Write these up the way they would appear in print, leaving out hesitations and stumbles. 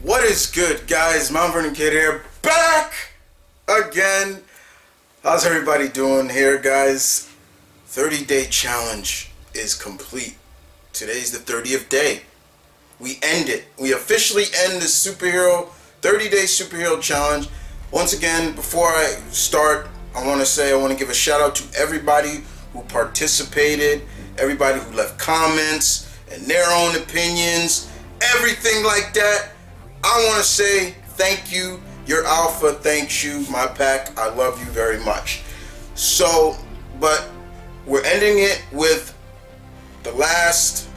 What is good, guys? M.V.K here, back again. How's everybody doing here, guys? 30-day challenge is complete. Today's the 30th day. We end it. We officially end the 30-day superhero challenge. Once again, before I start, I want to give a shout out to everybody who participated, everybody who left comments and their own opinions, everything like that. I want to say thank you. Your alpha thanks you. My pack, I love you very much. So, but we're ending it with the last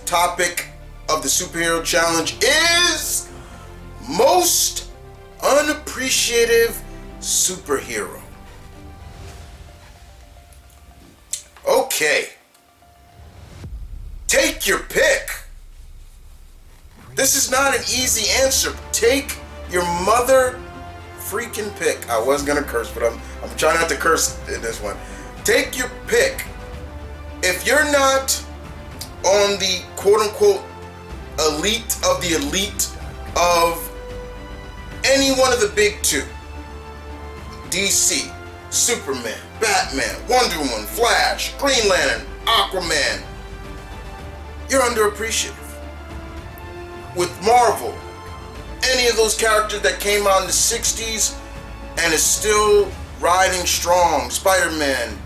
topic of the superhero challenge is most unappreciated superhero. Okay. Take your pick. This is not an easy answer. Take your mother freaking pick. I was gonna curse, but I'm trying not to curse in this one. Take your pick. If you're not on the quote-unquote elite of the elite of any one of the big two, DC, Superman, Batman, Wonder Woman, Flash, Green Lantern, Aquaman, you're underappreciated. With Marvel, any of those characters that came out in the 60s and is still riding strong, Spider-Man,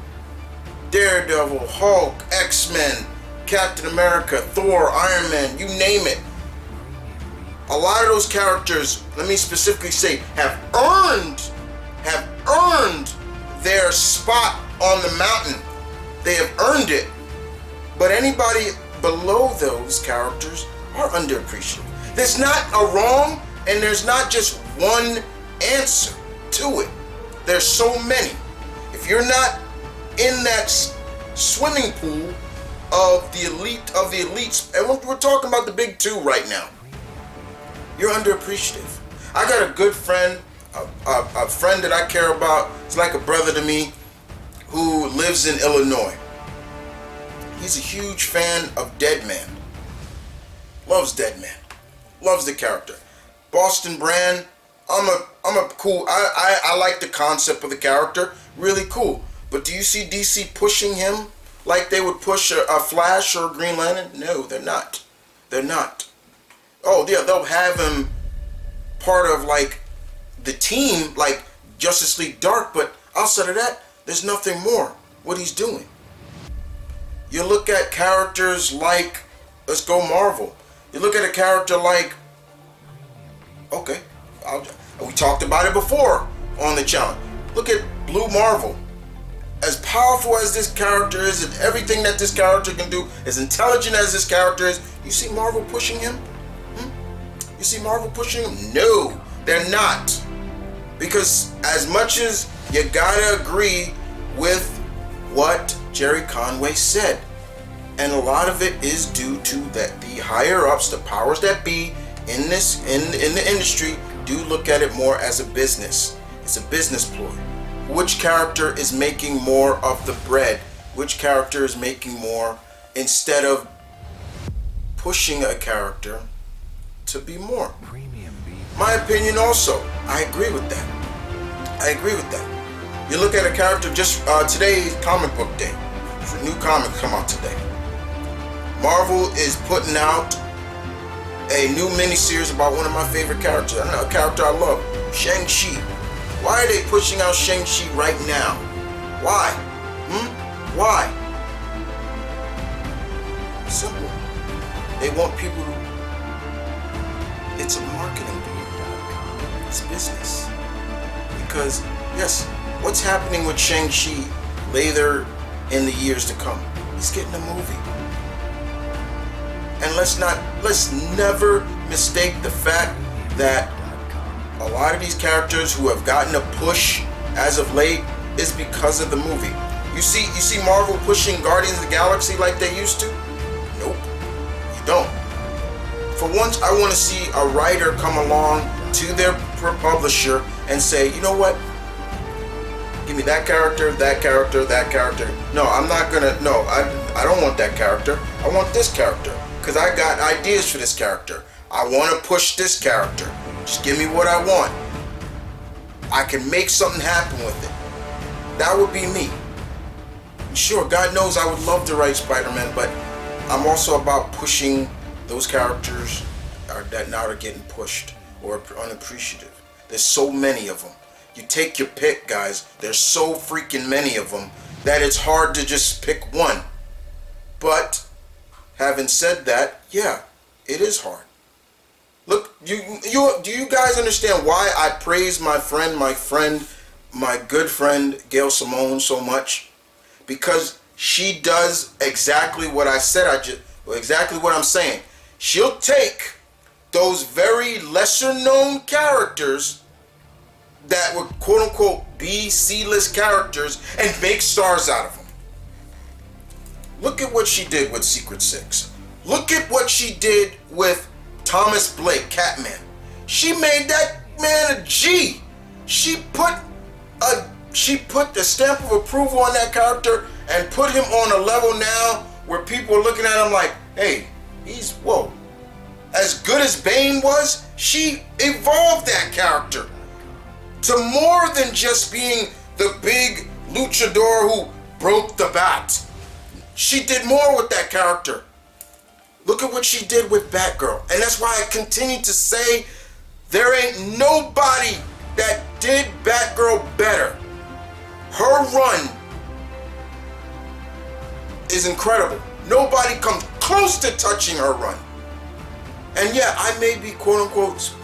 Daredevil, Hulk, X-Men, Captain America, Thor, Iron Man, you name it. A lot of those characters, let me specifically say, have earned their spot on the mountain. They have earned it. But anybody below those characters are underappreciated. There's not a wrong, and there's not just one answer to it. There's so many. If you're not in that swimming pool of the elite of the elites, and we're talking about the big two right now, you're underappreciated. I got a good friend, a friend that I care about. He's like a brother to me, who lives in Illinois. He's a huge fan of Deadman. Loves Deadman. Loves the character. Boston Brand, I'm a cool, I like the concept of the character. Really cool. But do you see DC pushing him like they would push a Flash or a Green Lantern? No, they're not. They're not. Oh, yeah, they'll have him part of like the team, like Justice League Dark, but outside of that, there's nothing more what he's doing. You look at characters like, let's go Marvel. You look at a character like, okay, we talked about it before on the challenge. Look at Blue Marvel. As powerful as this character is and everything that this character can do, as intelligent as this character is, you see Marvel pushing him? You see Marvel pushing him? No, they're not. Because as much as you gotta agree with what Jerry Conway said, and a lot of it is due to that the higher ups, the powers that be in the industry, do look at it more as a business. It's a business ploy. Which character is making more of the bread? Which character is making more, instead of pushing a character to be more? My opinion also, I agree with that. You look at a character, just today's comic book day. New comics come out today. Marvel is putting out a new miniseries about one of my favorite characters, a character I love, Shang-Chi. Why are they pushing out Shang-Chi right now? Why? Why? Simple. They want people to... It's a marketing tool. It's business. Because, yes, what's happening with Shang-Chi later in the years to come? He's getting a movie. And let's never mistake the fact that a lot of these characters who have gotten a push as of late is because of the movie. You see Marvel pushing Guardians of the Galaxy like they used to? Nope, you don't. For once, I want to see a writer come along to their publisher and say, you know what? Give me that character, that character, that character. No, I'm not gonna, no, I don't want that character. I want this character. Because I got ideas for this character. I want to push this character. Just give me what I want. I can make something happen with it. That would be me. Sure, God knows I would love to write Spider-Man, but I'm also about pushing those characters that now are getting pushed or unappreciative. There's so many of them. You take your pick, guys. There's so freaking many of them that it's hard to just pick one. But having said that, yeah, it is hard. Look, do you guys understand why I praise my good friend Gail Simone so much? Because she does exactly what I said. Exactly what I'm saying. She'll take those very lesser known characters that were quote unquote B, C-list characters and make stars out of them. Look at what she did with Secret Six. Look at what she did with Thomas Blake, Catman. She made that man a G. She put the stamp of approval on that character and put him on a level now where people are looking at him like, hey, he's, whoa. As good as Bane was, she evolved that character to more than just being the big luchador who broke the bat. She did more with that character. Look at what she did with Batgirl. And that's why I continue to say there ain't nobody that did Batgirl better. Her run is incredible. Nobody comes close to touching her run. And yeah, I may be quote unquote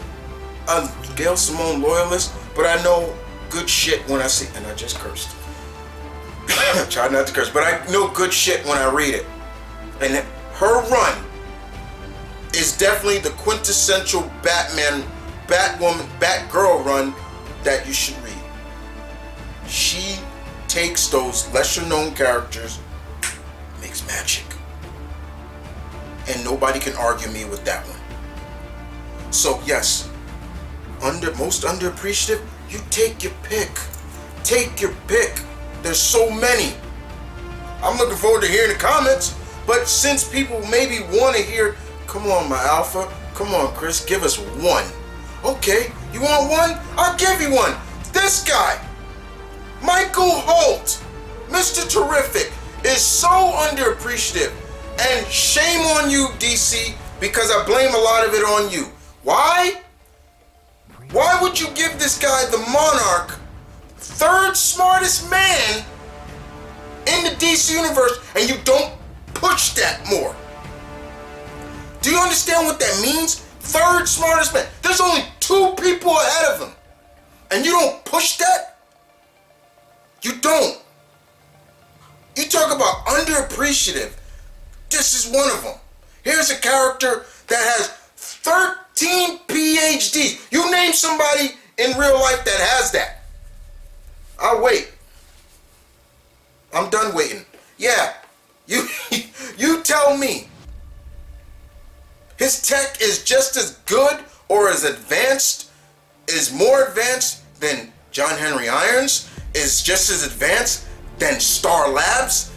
a Gail Simone loyalist, but I know good shit when I see, and I just cursed. Try not to curse, but I know good shit when I read it. And her run is definitely the quintessential Batman, Batwoman, Batgirl run that you should read. She takes those lesser known characters, makes magic. And nobody can argue me with that one. So yes, most underappreciative, you take your pick. Take your pick. There's so many. I'm looking forward to hearing the comments, but since people maybe want to hear, come on, my alpha, come on, Chris, give us one. Okay, you want one? I'll give you one. This guy, Michael Holt, Mr. Terrific, is so underappreciative. And shame on you, DC, because I blame a lot of it on you. Why? Why would you give this guy the Monarch, third smartest man in the DC universe, and you don't push that more? Do you understand what that means? Third smartest man. There's only 2 people ahead of him. And you don't push that? You don't. You talk about underappreciative. This is one of them. Here's a character that has 13 PhDs. You name somebody in real life that has that. I'll wait. I'm done waiting. Yeah. You tell me. His tech is just as good or as advanced, is more advanced than John Henry Irons, is just as advanced than Star Labs,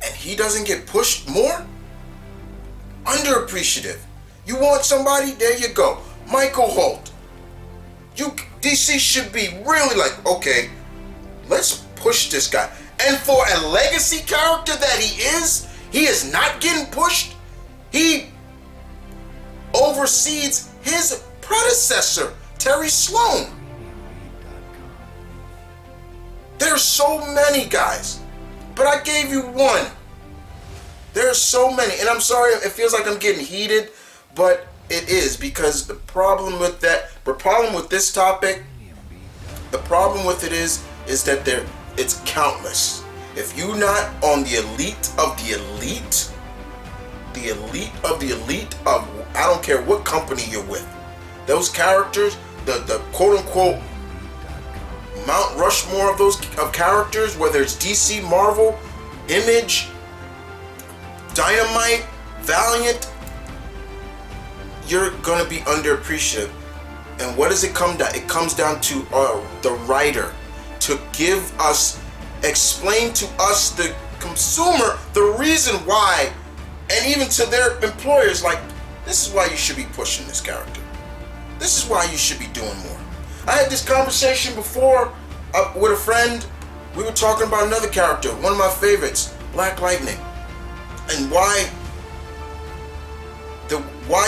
and he doesn't get pushed more? Underappreciative. You want somebody? There you go. Michael Holt. DC should be really like, okay, let's push this guy. And for a legacy character that he is not getting pushed. He oversees his predecessor, Terry Sloan. There's so many guys, but I gave you one. There's so many, and I'm sorry, it feels like I'm getting heated, but it is, because the problem with this topic, the problem with it is that it's countless. If you're not on the elite of the elite, the elite of the elite of, I don't care what company you're with, those characters, the quote unquote Mount Rushmore of characters, whether it's DC, Marvel, Image, Dynamite, Valiant, you're gonna be underappreciated. And what does it come down? It comes down to the writer to explain to us, the consumer, the reason why, and even to their employers, like, This is why you should be pushing this character. This is why you should be doing more. I had this conversation before with a friend. We were talking about another character, one of my favorites, Black Lightning, and why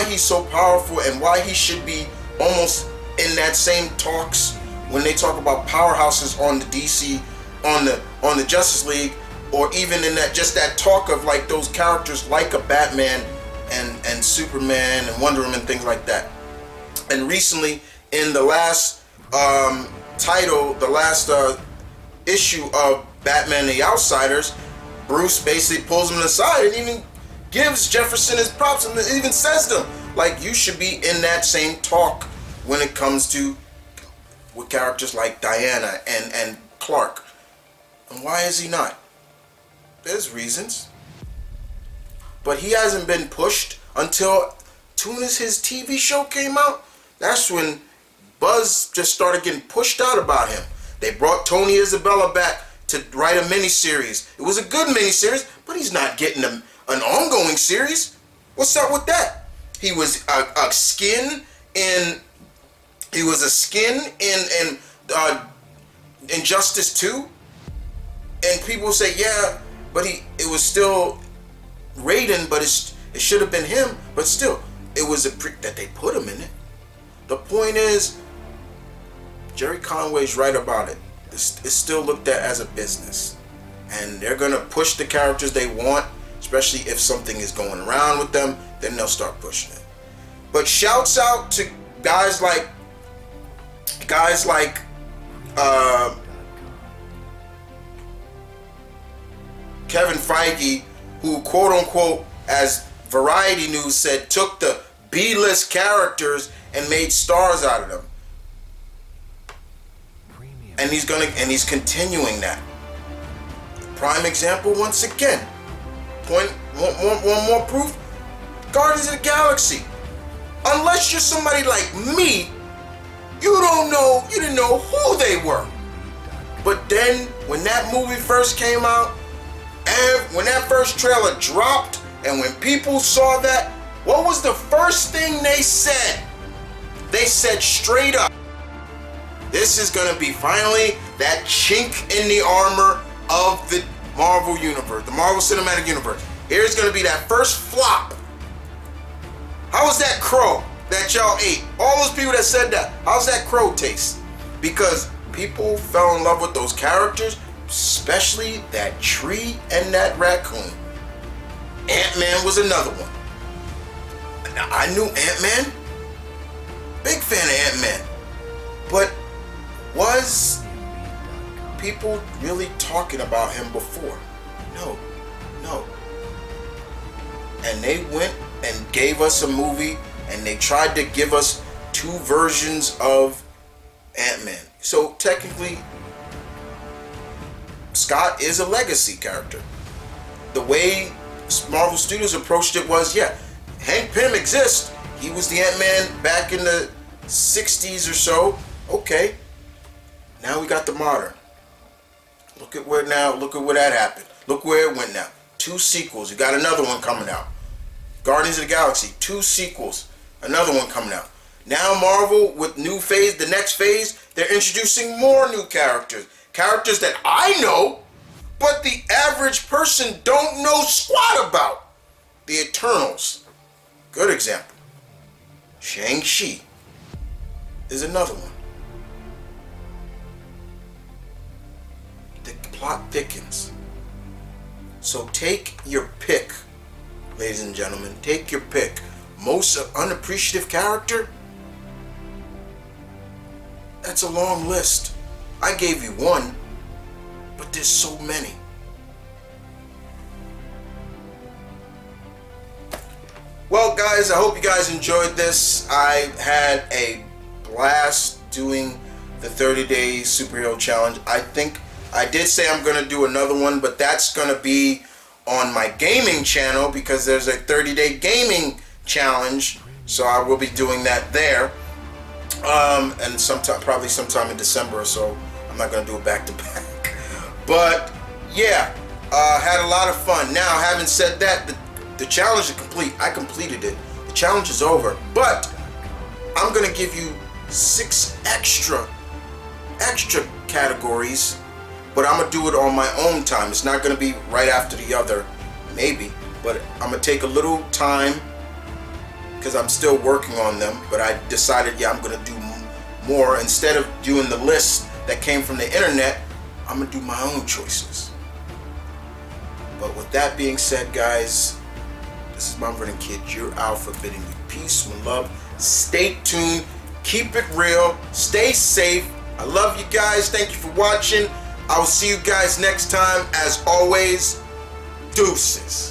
he's so powerful and why he should be almost in that same talks when they talk about powerhouses on the DC, on the Justice League, or even in that just that talk of like those characters like a Batman and Superman and Wonder Woman, things like that. And recently, in the last issue of Batman and the Outsiders, Bruce basically pulls him aside and even gives Jefferson his props and even says to him, like, you should be in that same talk when it comes to with characters like Diana and Clark. And why is he not? There's reasons. But he hasn't been pushed until soon as his TV show came out. That's when buzz just started getting pushed out about him. They brought Tony Isabella back to write a miniseries. It was a good miniseries, but he's not getting an ongoing series. What's up with that? He was a skin in Injustice 2, and people say, yeah, but it was still Raiden, but it should have been him, but still, it was that they put him in it. The point is, Jerry Conway's right about it. It's still looked at as a business, and they're gonna push the characters they want, especially if something is going around with them, then they'll start pushing it. But shouts out to guys like Kevin Feige, who quote unquote, as Variety News said, took the B-list characters and made stars out of them. And he's continuing that. Prime example once again. One more proof. Guardians of the Galaxy. Unless you're somebody like me, you didn't know who they were. But then when that movie first came out, and when that first trailer dropped, and when people saw that, what was the first thing they said? They said straight up, this is gonna be finally that chink in the armor of the Marvel Universe, the Marvel Cinematic Universe. Here's gonna be that first flop. How was that crow that y'all ate? All those people that said that, how's that crow taste? Because people fell in love with those characters, especially that tree and that raccoon. Ant-Man was another one. Now, I knew Ant-Man. Big fan of Ant-Man. But was people really talking about him before? No. And they went and gave us a movie, and they tried to give us two versions of Ant-Man. So technically, Scott is a legacy character. The way Marvel Studios approached it was, yeah, Hank Pym exists. He was the Ant-Man back in the 60s or so. Okay. Now we got the modern. Look at where that happened. Look where it went now. 2 sequels. You got another one coming out. Guardians of the Galaxy, 2 sequels. Another one coming out. Now Marvel, with new phase, the next phase, they're introducing more new characters. Characters that I know, but the average person don't know squat about. The Eternals. Good example. Shang-Chi is another one. The plot thickens. So take your pick, ladies and gentlemen. Take your pick. Most unappreciative character? That's a long list. I gave you one, but there's so many. Well, guys, I hope you guys enjoyed this. I had a blast doing the 30-day superhero challenge. I think I did say I'm going to do another one, but that's going to be on my gaming channel because there's a 30-day gaming challenge. So I will be doing that there. And probably sometime in December or so. I'm not going to do it back to back. But yeah, had a lot of fun. Now, having said that, the challenge is complete. I completed it. The challenge is over, but I'm gonna give you 6 extra categories, but I'm gonna do it on my own time. It's not gonna be right after the other, maybe, but I'm gonna take a little time because I'm still working on them. But I decided, yeah, I'm gonna do more. Instead of doing the list that came from the internet, I'm gonna do my own choices. But with that being said, guys, this is Mount Vernon Kid, your Alpha, bidding you peace and love. Stay tuned, keep it real, stay safe. I love you guys. Thank you for watching. I will see you guys next time. As always, deuces.